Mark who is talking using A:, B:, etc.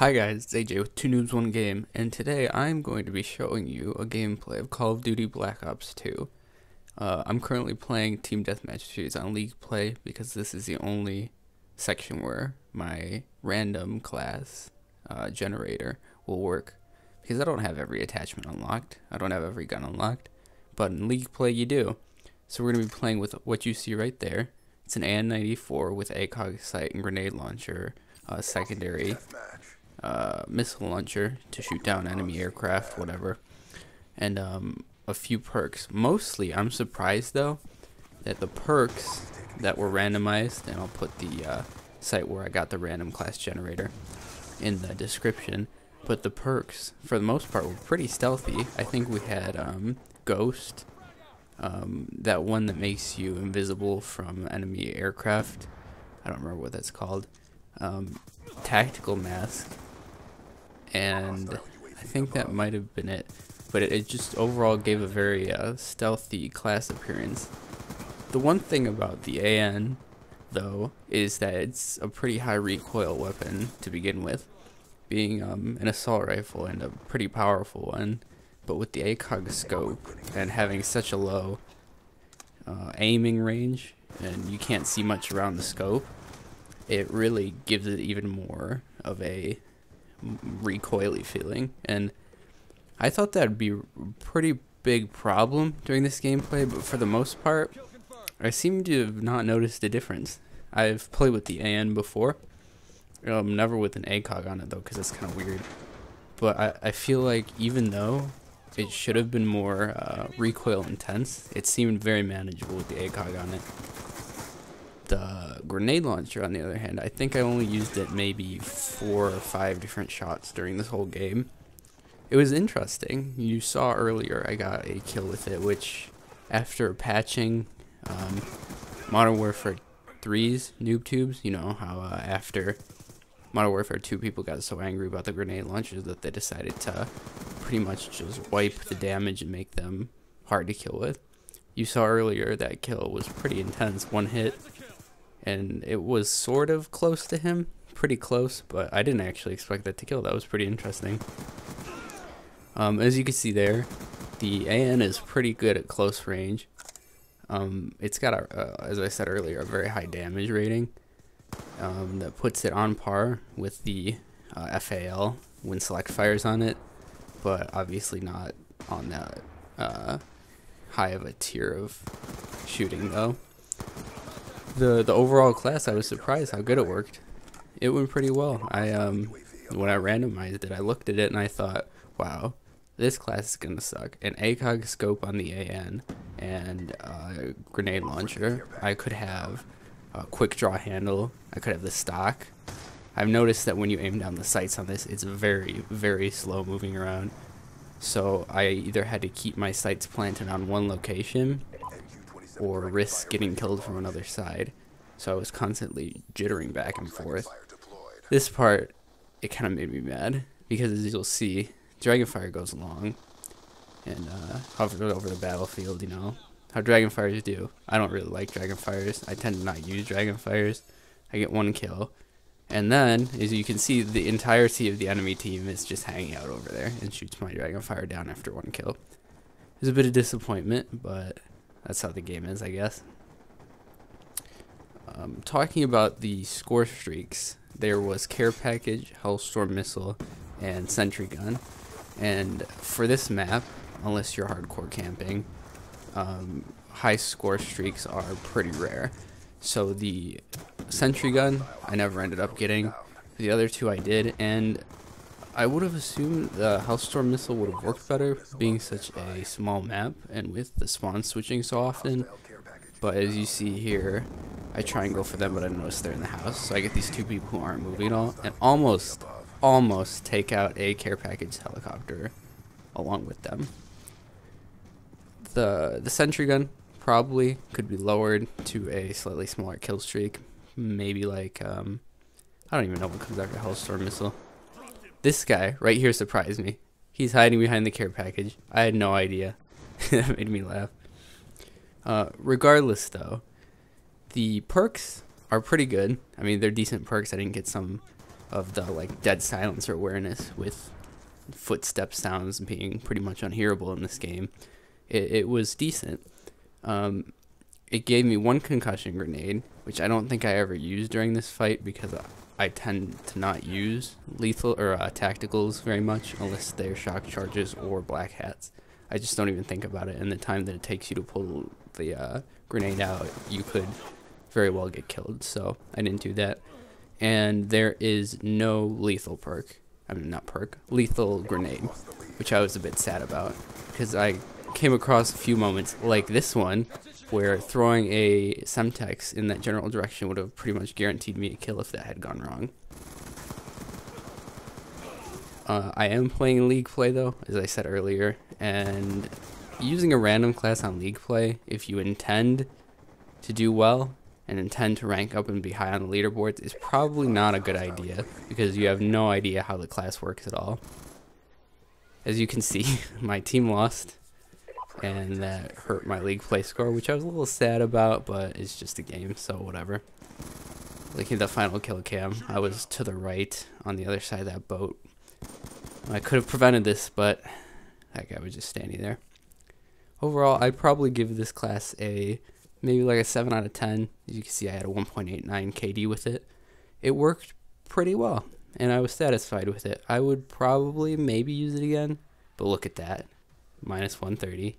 A: Hi guys, it's AJ with 2 Noobs 1 Game, and today I'm going to be showing you a gameplay of Call of Duty Black Ops 2. I'm currently playing Team Deathmatch series on League Play because this is the only section where my random class generator will work. Because I don't have every attachment unlocked, I don't have every gun unlocked, but in League Play you do. So we're going to be playing with what you see right there. It's an AN-94 with ACOG sight and grenade launcher, secondary missile launcher to shoot down enemy aircraft, whatever, and a few perks. Mostly, I'm surprised though that the perks that were randomized, and I'll put the site where I got the random class generator in the description, but the perks for the most part were pretty stealthy. I think we had Ghost, that one that makes you invisible from enemy aircraft. I don't remember what that's called. Tactical mask, and I think that might have been it, but it just overall gave a very stealthy class appearance. The one thing about the AN though is that it's a pretty high recoil weapon to begin with, being an assault rifle and a pretty powerful one, but with the ACOG scope and having such a low aiming range and you can't see much around the scope, it really gives it even more of a recoily feeling, and I thought that'd be a pretty big problem during this gameplay, but for the most part I seem to have not noticed a difference. I've played with the AN before, never with an ACOG on it though, because it's kind of weird, but I feel like even though it should have been more recoil intense, it seemed very manageable with the ACOG on it. The grenade launcher, on the other hand, I think I only used it maybe 4 or 5 different shots during this whole game. It was interesting. You saw earlier I got a kill with it, which after patching Modern Warfare 3's noob tubes, you know how after Modern Warfare 2 people got so angry about the grenade launchers that they decided to pretty much just wipe the damage and make them hard to kill with. You saw earlier that kill was pretty intense, 1 hit. And it was sort of close to him, pretty close, but I didn't actually expect that to kill. That was pretty interesting. As you can see there, the AN is pretty good at close range. It's got, as I said earlier, a very high damage rating that puts it on par with the FAL when select fires on it, but obviously not on that high of a tier of shooting though. The overall class, I was surprised how good it worked. It went pretty well. When I randomized it, I looked at it and I thought, wow, this class is gonna suck. An ACOG scope on the AN and a grenade launcher. I could have a quick draw handle. I could have the stock. I've noticed that when you aim down the sights on this, it's very, very slow moving around. So I either had to keep my sights planted on one location or risk getting killed from another side, so I was constantly jittering back and forth. This part, it kind of made me mad, because as you'll see, Dragonfire goes along and hovers over the battlefield, you know, how Dragonfires do. I don't really like Dragonfires. I tend to not use Dragonfires. I get 1 kill, and then, as you can see, the entirety of the enemy team is just hanging out over there and shoots my Dragonfire down after 1 kill. There's a bit of disappointment, but that's how the game is, I guess. Talking about the score streaks, there was Care Package, Hellstorm Missile, and Sentry Gun. And for this map, unless you're hardcore camping, high score streaks are pretty rare. So the Sentry Gun, I never ended up getting. The other 2 I did, and I would have assumed the Hellstorm Missile would have worked better, being such a small map and with the spawn switching so often. But as you see here, I try and go for them, but I notice they're in the house. So I get these 2 people who aren't moving at all, and almost take out a care package helicopter along with them. The Sentry Gun probably could be lowered to a slightly smaller kill streak. Maybe like, I don't even know what comes after Hellstorm Missile. This guy right here surprised me. He's hiding behind the care package. I had no idea. That made me laugh. Regardless though, the perks are pretty good. I mean, they're decent perks. I didn't get some of the like dead silencer awareness with footstep sounds being pretty much unhearable in this game. It was decent. It gave me one concussion grenade, which I don't think I ever used during this fight because I tend to not use lethal or tacticals very much unless they're shock charges or black hats. I just don't even think about it. And the time that it takes you to pull the grenade out, you could very well get killed. So I didn't do that. And there is no lethal perk. I mean, not perk, lethal grenade, which I was a bit sad about because I came across a few moments like this one where throwing a Semtex in that general direction would have pretty much guaranteed me a kill if that had gone wrong. I am playing League Play though, as I said earlier, and using a random class on League Play, if you intend to do well and intend to rank up and be high on the leaderboards, is probably not a good idea because you have no idea how the class works at all. As you can see, my team lost, and that hurt my League Play score, which I was a little sad about, but it's just a game, so whatever. Looking at the final kill cam, I was to the right on the other side of that boat. I could have prevented this, but that guy was just standing there. Overall, I'd probably give this class a maybe like a 7 out of 10. As you can see, I had a 1.89 KD with it. It worked pretty well, and I was satisfied with it. I would probably maybe use it again, but look at that. Minus 130.